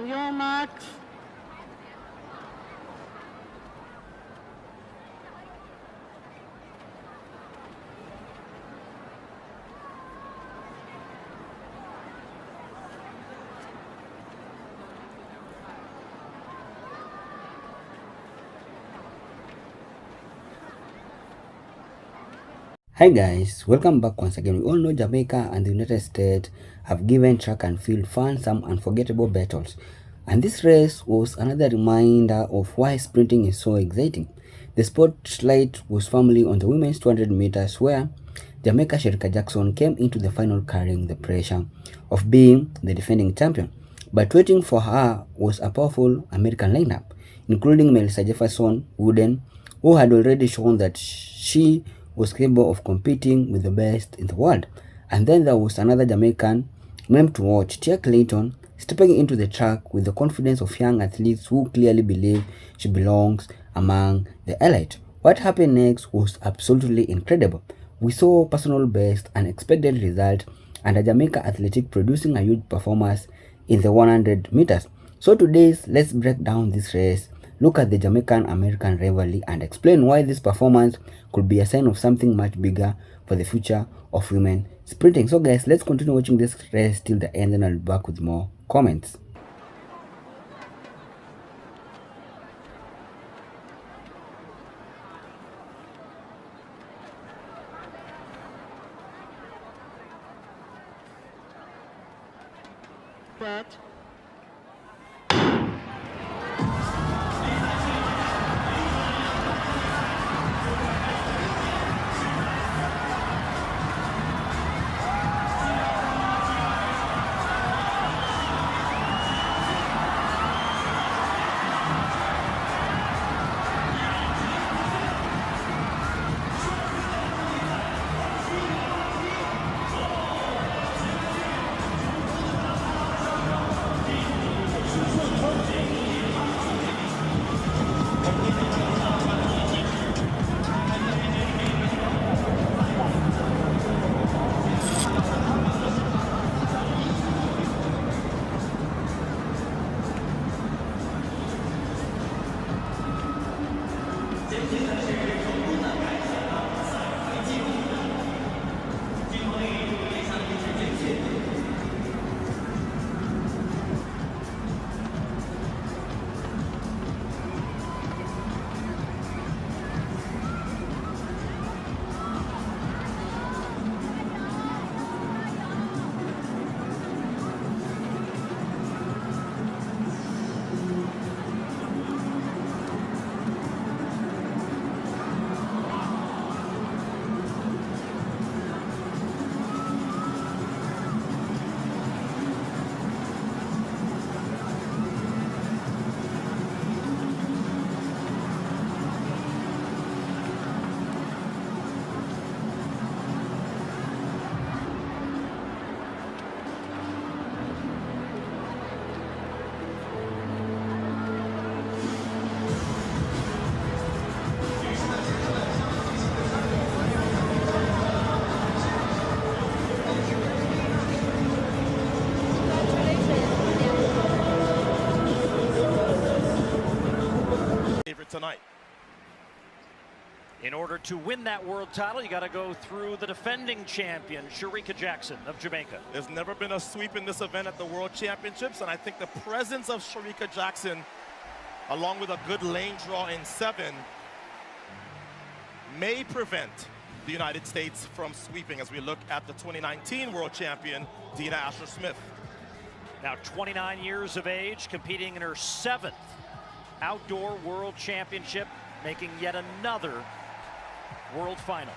On your marks. Hi guys, welcome back once again. We all know Jamaica and the United States have given track and field fans some unforgettable battles. And this race was another reminder of why sprinting is so exciting. The spotlight was firmly on the women's 200 meters where Jamaica Sherika Jackson came into the final carrying the pressure of being the defending champion. But waiting for her was a powerful American lineup, including Melissa Jefferson Wooden, who had already shown that she was capable of competing with the best in the world. And then there was another Jamaican name to watch, Tia Clayton, stepping into the track with the confidence of young athletes who clearly believe she belongs among the elite. What happened next was absolutely incredible. We saw personal best, unexpected result, and a Jamaica athletic producing a huge performance in the 100 meters. So today, let's break down this race, look at the Jamaican-American rivalry, and explain why this performance could be a sign of something much bigger for the future of women sprinting. So guys, let's continue watching this race till the end, and I'll be back with more comments. But tonight. In order to win that world title, you got to go through the defending champion, Sherika Jackson of Jamaica. There's never been a sweep in this event at the World Championships, and I think the presence of Sherika Jackson, along with a good lane draw in 7, may prevent the United States from sweeping as we look at the 2019 World Champion, Dina Asher-Smith. Now 29 years of age, competing in her 7th Outdoor World Championship, making yet another world final.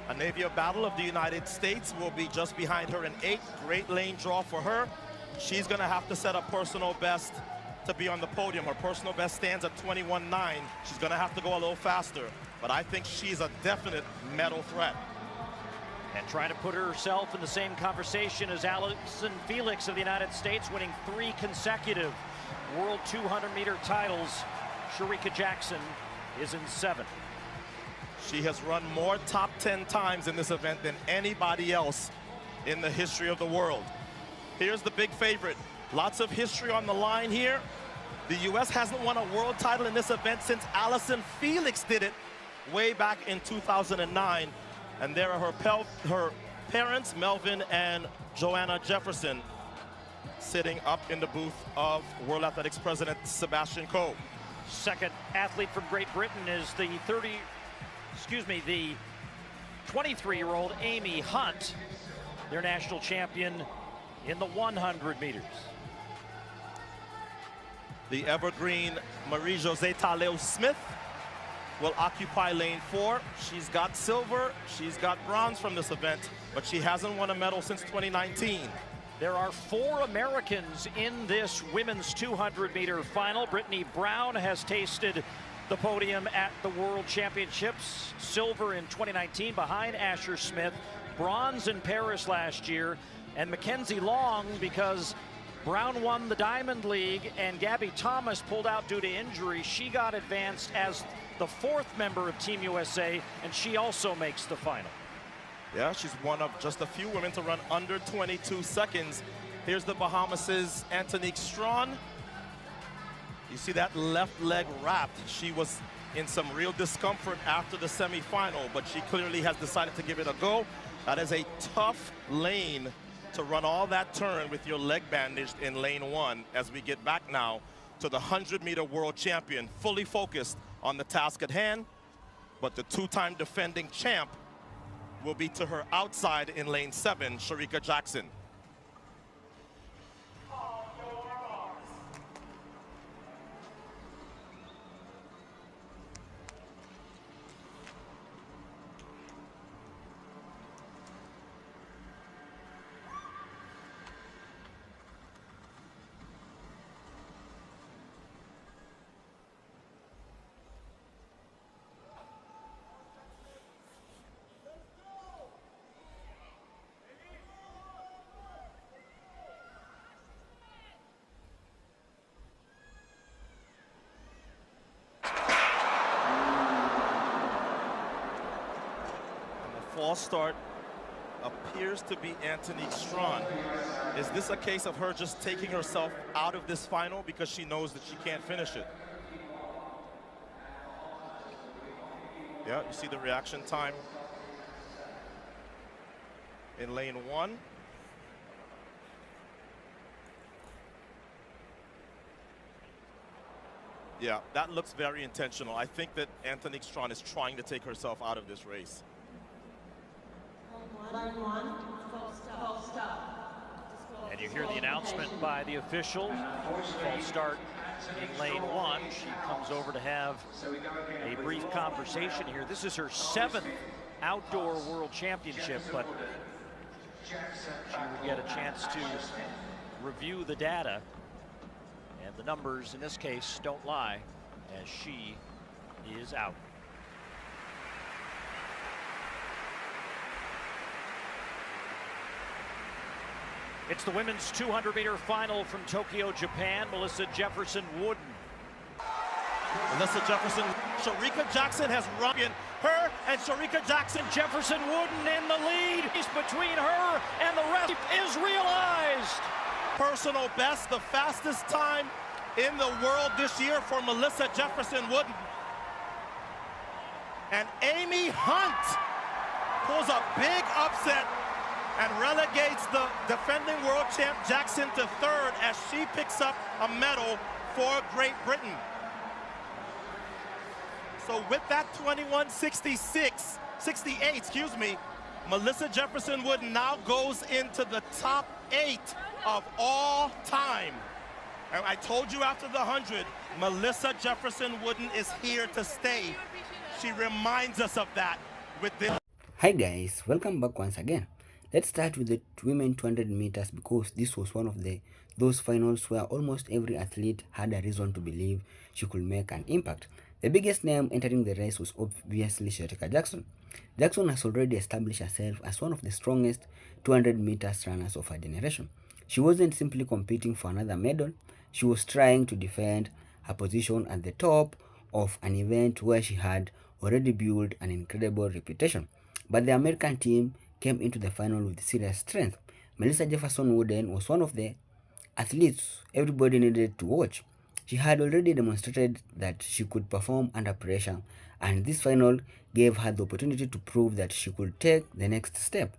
A Navia battle of the United States will be just behind her in 8th. Great lane draw for her. She's going to have to set a personal best to be on the podium. Her personal best stands at 21.9. She's going to have to go a little faster, but I think she's a definite medal threat. And trying to put herself in the same conversation as Allyson Felix of the United States, winning 3 consecutive World 200-meter titles. Sherika Jackson is in 7th. She has run more top 10 times in this event than anybody else in the history of the world. Here's the big favorite, Lots of history on the line here. The U.S. hasn't won a world title in this event since Allison Felix did it way back in 2009. And there are her parents, Melvin and Joanna Jefferson, sitting up in the booth of World Athletics President Sebastian Coe. Second athlete from Great Britain is the 23-year-old Amy Hunt, their national champion in the 100 meters. The evergreen Marie-Josée Talleu-Smith will occupy lane 4. She's got silver, she's got bronze from this event, but she hasn't won a medal since 2019. There are 4 Americans in this women's 200-meter final. Brittany Brown has tasted the podium at the World Championships. Silver in 2019 behind Asher Smith. Bronze in Paris last year. And Mackenzie Long, because Brown won the Diamond League and Gabby Thomas pulled out due to injury, she got advanced as the 4th member of Team USA, and she also makes the final. Yeah, she's one of just a few women to run under 22 seconds. Here's the Bahamas' Antonique Strawn. You see that left leg wrapped. She was in some real discomfort after the semifinal, but she clearly has decided to give it a go. That is a tough lane to run all that turn with your leg bandaged in lane 1 as we get back now to the 100-meter world champion, fully focused on the task at hand, but the 2-time defending champ will be to her outside in lane 7, Shericka Jackson. False start appears to be Antonique Strawn. Is this a case of her just taking herself out of this final because she knows that she can't finish it? Yeah, you see the reaction time in lane 1. Yeah, that looks very intentional. I think that Antonique Strawn is trying to take herself out of this race. And you hear the announcement by the official. False start in lane 1. She comes over to have a brief conversation here. This is her 7th outdoor world championship, but she would get a chance to review the data. And the numbers in this case don't lie, as she is out. It's the women's 200-meter final from Tokyo, Japan. Melissa Jefferson Wooden. Melissa Jefferson, Shericka Jackson has run in her, and Shericka Jackson. Jefferson Wooden in the lead. Between her and the rest is realized. Personal best, the fastest time in the world this year for Melissa Jefferson Wooden. And Amy Hunt pulls a big upset and relegates the defending world champ Jackson to 3rd as she picks up a medal for Great Britain. So with that 21:68, Melissa Jefferson Wooden now goes into the top 8 of all time. And I told you after the 100, Melissa Jefferson Wooden is here to stay. She reminds us of that with this. Hi guys, welcome back once again. Let's start with the women 200 meters because this was one of those finals where almost every athlete had a reason to believe she could make an impact. The biggest name entering the race was obviously Shericka Jackson. Jackson has already established herself as one of the strongest 200 meters runners of her generation. She wasn't simply competing for another medal, she was trying to defend her position at the top of an event where she had already built an incredible reputation. But the American team came into the final with serious strength. Melissa Jefferson Wooden was one of the athletes everybody needed to watch. She had already demonstrated that she could perform under pressure, and this final gave her the opportunity to prove that she could take the next step.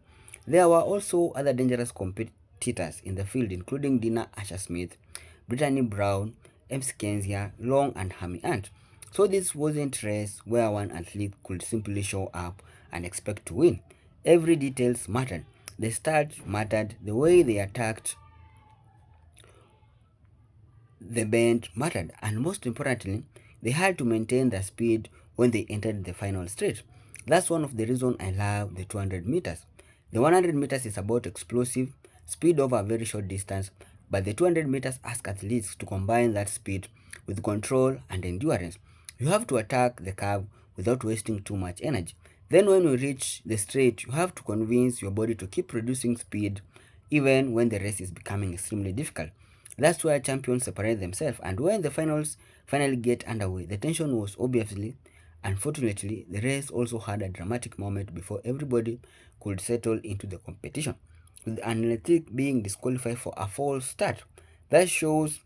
There were also other dangerous competitors in the field, including Dina Asher Smith, Brittany Brown, MC Kenzia, Long, and Hami Ant. So this wasn't a race where one athlete could simply show up and expect to win. Every details mattered. The start mattered, the way they attacked the bend mattered, and most importantly, they had to maintain their speed when they entered the final straight. That's one of the reasons I love the 200 meters. The 100 meters is about explosive speed over a very short distance, but the 200 meters ask athletes to combine that speed with control and endurance. You have to attack the curve without wasting too much energy. Then, when you reach the straight, you have to convince your body to keep producing speed even when the race is becoming extremely difficult. That's where champions separate themselves. And when the finals finally get underway, the tension was obviously, unfortunately, the race also had a dramatic moment before everybody could settle into the competition, with an athlete being disqualified for a false start. That shows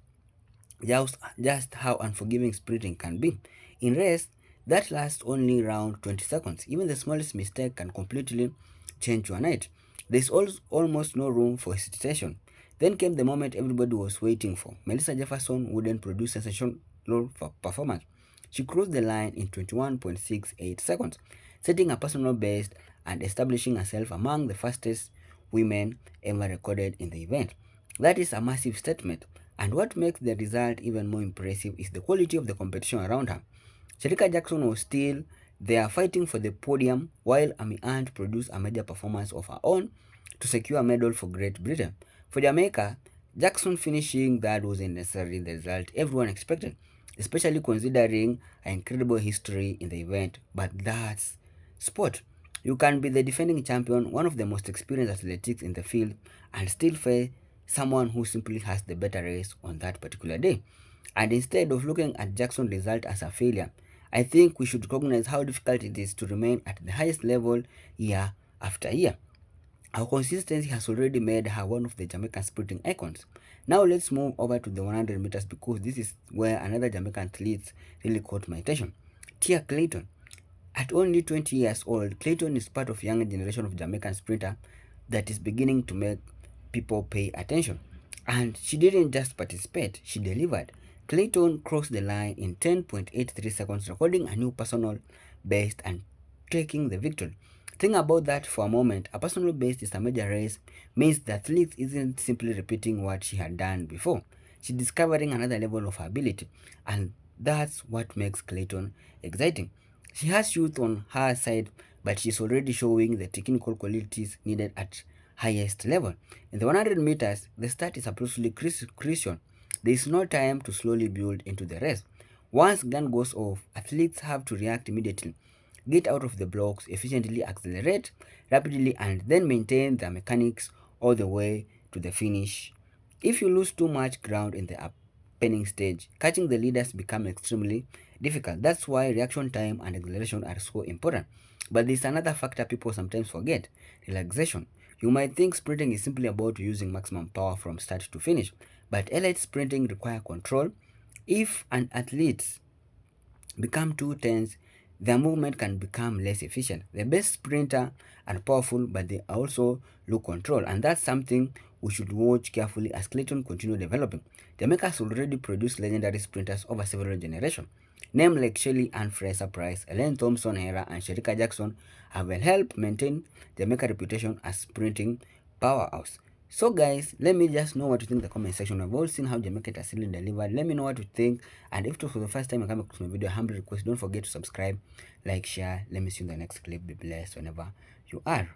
just how unforgiving sprinting can be. In race, that lasts only around 20 seconds. Even the smallest mistake can completely change your night. There's almost no room for hesitation. Then came the moment everybody was waiting for. Melissa Jefferson wouldn't produce sensational performance. She crossed the line in 21.68 seconds, setting a personal best and establishing herself among the fastest women ever recorded in the event. That is a massive statement, and what makes the result even more impressive is the quality of the competition around her. Sherika Jackson was still there fighting for the podium while Amy Ant produced a major performance of her own to secure a medal for Great Britain. For Jamaica, Jackson finishing third wasn't necessarily the result everyone expected, especially considering her incredible history in the event, but that's sport. You can be the defending champion, one of the most experienced athletics in the field, and still face someone who simply has the better race on that particular day. And instead of looking at Jackson's result as a failure, I think we should recognize how difficult it is to remain at the highest level year after year. Our consistency has already made her one of the Jamaican sprinting icons. Now let's move over to the 100 meters because this is where another Jamaican athlete really caught my attention. Tia Clayton. At only 20 years old, Clayton is part of a younger generation of Jamaican sprinter that is beginning to make people pay attention. And she didn't just participate, she delivered. Clayton crossed the line in 10.83 seconds, recording a new personal best and taking the victory. Think about that for a moment. A personal best is a major race, means the athlete isn't simply repeating what she had done before. She's discovering another level of her ability, and that's what makes Clayton exciting. She has youth on her side, but she's already showing the technical qualities needed at highest level. In the 100 meters, the start is absolutely crucial. There is no time to slowly build into the race. Once gun goes off, athletes have to react immediately, get out of the blocks, efficiently accelerate rapidly, and then maintain the mechanics all the way to the finish. If you lose too much ground in the opening stage, catching the leaders become extremely difficult. That's why reaction time and acceleration are so important. But there's another factor people sometimes forget: relaxation. You might think sprinting is simply about using maximum power from start to finish, but elite sprinting requires control. If an athlete become too tense, their movement can become less efficient. The best sprinter are powerful, but they also lose control, and that's something we should watch carefully as Clayton continue developing. Jamaica has already produced legendary sprinters over several generations. Names like Shelley Ann Fraser Price, Ellen Thompson Hera, and Sherika Jackson have helped maintain Jamaica's reputation as sprinting powerhouse. So guys, let me just know what you think in the comment section. I've all seen how Jamaica has really delivered. Let me know what you think. And if it was for the first time you come across my video, humble request, don't forget to subscribe, like, share. Let me see you in the next clip. Be blessed whenever you are.